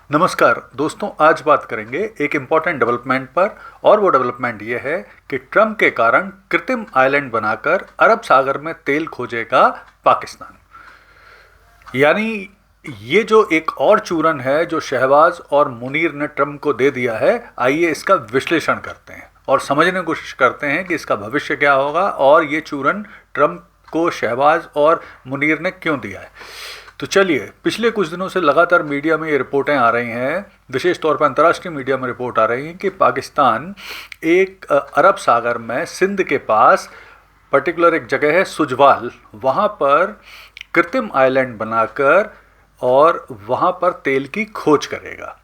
नमस्कार दोस्तों, आज बात करेंगे एक इम्पॉर्टेंट डेवलपमेंट पर। और वो डेवलपमेंट ये है कि ट्रम्प के कारण कृत्रिम आइलैंड बनाकर अरब सागर में तेल खोजेगा पाकिस्तान। यानी ये जो एक और चूरन है जो शहबाज और मुनीर ने ट्रम्प को दे दिया है, आइए इसका विश्लेषण करते हैं और समझने की कोशिश करते हैं कि इसका भविष्य क्या होगा और ये चूरन ट्रम्प को शहबाज और मुनीर ने क्यों दिया है। तो चलिए, पिछले कुछ दिनों से लगातार मीडिया में ये रिपोर्टें आ रही हैं, विशेष तौर पर अंतर्राष्ट्रीय मीडिया में रिपोर्ट आ रही हैं कि पाकिस्तान एक अरब सागर में सिंध के पास पर्टिकुलर एक जगह है सुजवाल, वहाँ पर कृत्रिम आइलैंड बनाकर और वहाँ पर तेल की खोज करेगा।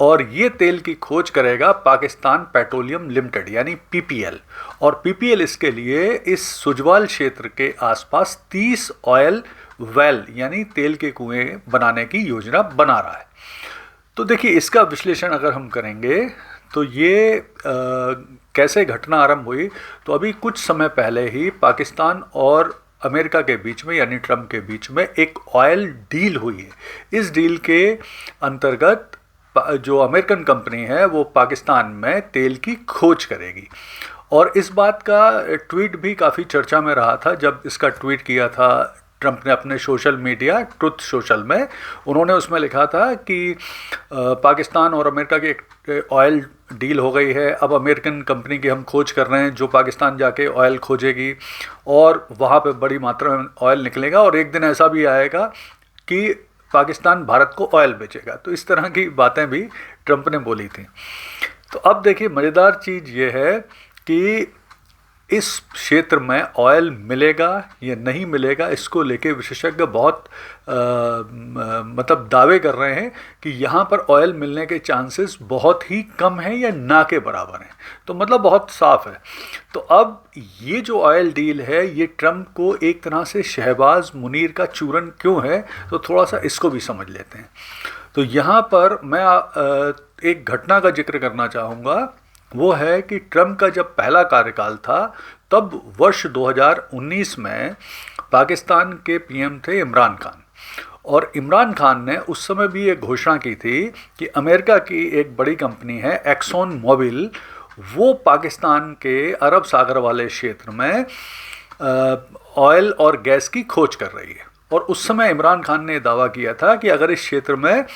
और ये तेल की खोज करेगा पाकिस्तान पेट्रोलियम लिमिटेड यानी पीपीएल। और पीपीएल इसके लिए इस सुजवाल क्षेत्र के आसपास 30 ऑयल वेल यानी तेल के कुएं बनाने की योजना बना रहा है। तो देखिए, इसका विश्लेषण अगर हम करेंगे तो ये कैसे घटना आरंभ हुई। तो अभी कुछ समय पहले ही पाकिस्तान और अमेरिका के बीच में यानी ट्रम्प के बीच में एक ऑयल डील हुई है। इस डील के अंतर्गत जो अमेरिकन कंपनी है वो पाकिस्तान में तेल की खोज करेगी। और इस बात का ट्वीट भी काफ़ी चर्चा में रहा था। जब इसका ट्वीट किया था ट्रम्प ने अपने सोशल मीडिया ट्रुथ सोशल में, उन्होंने उसमें लिखा था कि पाकिस्तान और अमेरिका की एक ऑयल डील हो गई है। अब अमेरिकन कंपनी की हम खोज कर रहे हैं जो पाकिस्तान जाके ऑयल खोजेगी और वहाँ पे बड़ी मात्रा में ऑयल निकलेगा और एक दिन ऐसा भी आएगा कि पाकिस्तान भारत को ऑयल बेचेगा। तो इस तरह की बातें भी ट्रम्प ने बोली थी। तो अब देखिए, मज़ेदार चीज़ ये है कि इस क्षेत्र में ऑयल मिलेगा या नहीं मिलेगा, इसको लेके विशेषज्ञ बहुत मतलब दावे कर रहे हैं कि यहाँ पर ऑयल मिलने के चांसेस बहुत ही कम हैं या ना के बराबर हैं। तो मतलब बहुत साफ है। तो अब ये जो ऑयल डील है ये ट्रम्प को एक तरह से शहबाज मुनीर का चूरन क्यों है, तो थोड़ा सा इसको भी समझ लेते हैं। तो यहाँ पर मैं एक घटना का जिक्र करना चाहूँगा। वो है कि ट्रम्प का जब पहला कार्यकाल था तब वर्ष 2019 में पाकिस्तान के पीएम थे इमरान खान। और इमरान खान ने उस समय भी एक घोषणा की थी कि अमेरिका की एक बड़ी कंपनी है एक्सॉन मोबिल, वो पाकिस्तान के अरब सागर वाले क्षेत्र में ऑयल और गैस की खोज कर रही है। और उस समय इमरान खान ने दावा किया था कि अगर इस क्षेत्र में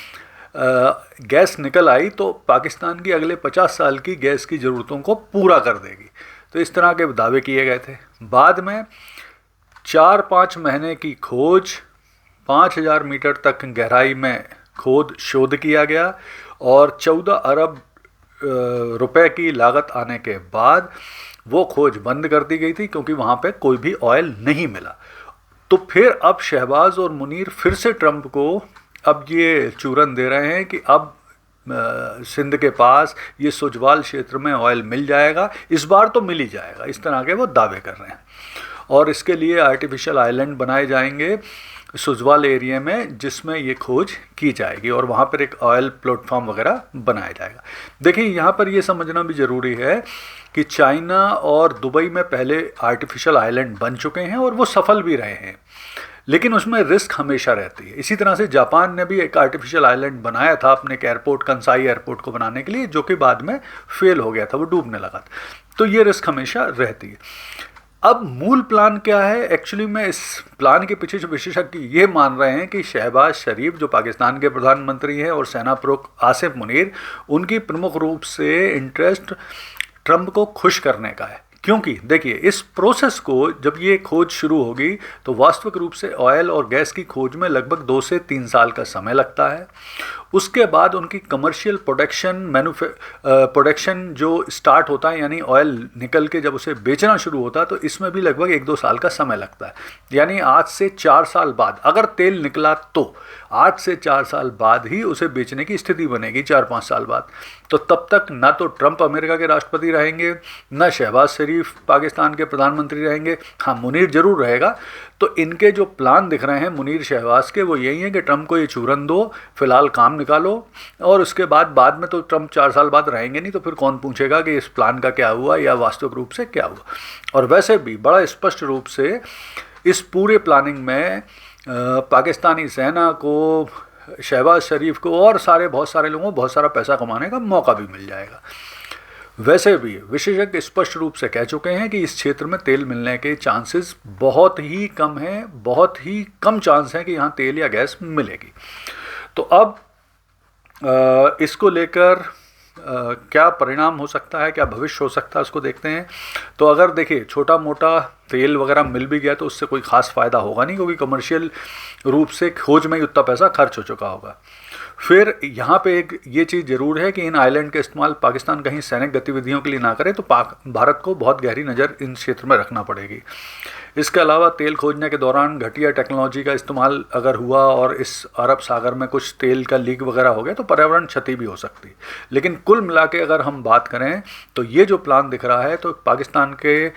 गैस निकल आई तो पाकिस्तान की अगले 50 साल की गैस की ज़रूरतों को पूरा कर देगी। तो इस तरह के दावे किए गए थे। बाद में 4-5 महीने की खोज, 5000 मीटर तक गहराई में शोध किया गया और 14 अरब रुपए की लागत आने के बाद वो खोज बंद कर दी गई थी क्योंकि वहाँ पे कोई भी ऑयल नहीं मिला। तो फिर अब शहबाज और मुनीर फिर से ट्रम्प को अब ये चूरन दे रहे हैं कि अब सिंध के पास ये सुजवाल क्षेत्र में ऑयल मिल जाएगा, इस बार तो मिल ही जाएगा। इस तरह के वो दावे कर रहे हैं। और इसके लिए आर्टिफिशियल आइलैंड बनाए जाएंगे सुजवाल एरिया में जिसमें ये खोज की जाएगी और वहाँ पर एक ऑयल प्लेटफॉर्म वगैरह बनाया जाएगा। देखिए, यहाँ पर ये समझना भी ज़रूरी है कि चाइना और दुबई में पहले आर्टिफिशियल आइलैंड बन चुके हैं और वो सफल भी रहे हैं, लेकिन उसमें रिस्क हमेशा रहती है। इसी तरह से जापान ने भी एक आर्टिफिशियल आइलैंड बनाया था अपने एक एयरपोर्ट, कंसाई एयरपोर्ट को बनाने के लिए, जो कि बाद में फेल हो गया था, वो डूबने लगा था। तो ये रिस्क हमेशा रहती है। अब मूल प्लान क्या है? एक्चुअली में इस प्लान के पीछे जो विशेषज्ञ ये मान रहे हैं कि शहबाज शरीफ जो पाकिस्तान के प्रधानमंत्री हैं और सेना प्रमुख आसिफ मुनीर, उनकी प्रमुख रूप से इंटरेस्ट ट्रम्प को खुश करने का है। क्योंकि देखिए, इस प्रोसेस को जब ये खोज शुरू होगी तो वास्तविक रूप से ऑयल और गैस की खोज में लगभग 2 से 3 साल का समय लगता है। उसके बाद उनकी कमर्शियल प्रोडक्शन जो स्टार्ट होता है, यानी ऑयल निकल के जब उसे बेचना शुरू होता है, तो इसमें भी लगभग 1-2 साल का समय लगता है। यानी आज से 4 साल बाद अगर तेल निकला तो आज से 4 साल बाद ही उसे बेचने की स्थिति बनेगी, 4-5 साल बाद। तो तब तक ना तो ट्रम्प अमेरिका के राष्ट्रपति रहेंगे, ना शहबाज शरीफ पाकिस्तान के प्रधानमंत्री रहेंगे। हाँ, मुनीर जरूर रहेगा। तो इनके जो प्लान दिख रहे हैं मुनीर शहबाज के, वो यही है कि ट्रम्प को ये चूरन दो, फिलहाल काम निकालो, और उसके बाद में तो ट्रम्प 4 साल बाद रहेंगे नहीं, तो फिर कौन पूछेगा कि इस प्लान का क्या हुआ या वास्तविक रूप से क्या हुआ। और वैसे भी बड़ा स्पष्ट रूप से इस पूरे प्लानिंग में पाकिस्तानी सेना को शहबाज शरीफ को और बहुत सारे लोगों को बहुत सारा पैसा कमाने का मौका भी मिल जाएगा। वैसे भी विशेषज्ञ स्पष्ट रूप से कह चुके हैं कि इस क्षेत्र में तेल मिलने के चांसेस बहुत ही कम हैं, बहुत ही कम चांस हैं कि यहाँ तेल या गैस मिलेगी। तो अब इसको लेकर क्या परिणाम हो सकता है, क्या भविष्य हो सकता है, उसको देखते हैं। तो अगर देखिए छोटा मोटा तेल वगैरह मिल भी गया तो उससे कोई ख़ास फ़ायदा होगा नहीं, क्योंकि कमर्शियल रूप से खोज में ही उतना पैसा खर्च हो चुका होगा। फिर यहाँ पे एक ये चीज़ ज़रूर है कि इन आइलैंड का इस्तेमाल पाकिस्तान कहीं सैनिक गतिविधियों के लिए ना करे, तो भारत को बहुत गहरी नज़र इन क्षेत्र में रखना पड़ेगी। इसके अलावा तेल खोजने के दौरान घटिया टेक्नोलॉजी का इस्तेमाल अगर हुआ और इस अरब सागर में कुछ तेल का लीक वगैरह हो गया तो पर्यावरण क्षति भी हो सकती। लेकिन कुल मिला के अगर हम बात करें तो ये जो प्लान दिख रहा है, तो पाकिस्तान के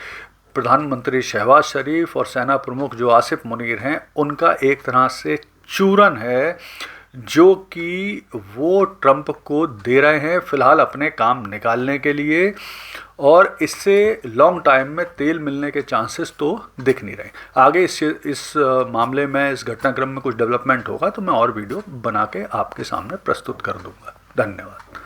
प्रधानमंत्री शहबाज शरीफ और सेना प्रमुख जो आसिफ मुनीर हैं, उनका एक तरह से चूरन है जो कि वो ट्रंप को दे रहे हैं फ़िलहाल अपने काम निकालने के लिए, और इससे लॉन्ग टाइम में तेल मिलने के चांसेस तो दिख नहीं रहे। आगे इस मामले में, इस घटनाक्रम में कुछ डेवलपमेंट होगा तो मैं और वीडियो बना के आपके सामने प्रस्तुत कर दूंगा। धन्यवाद।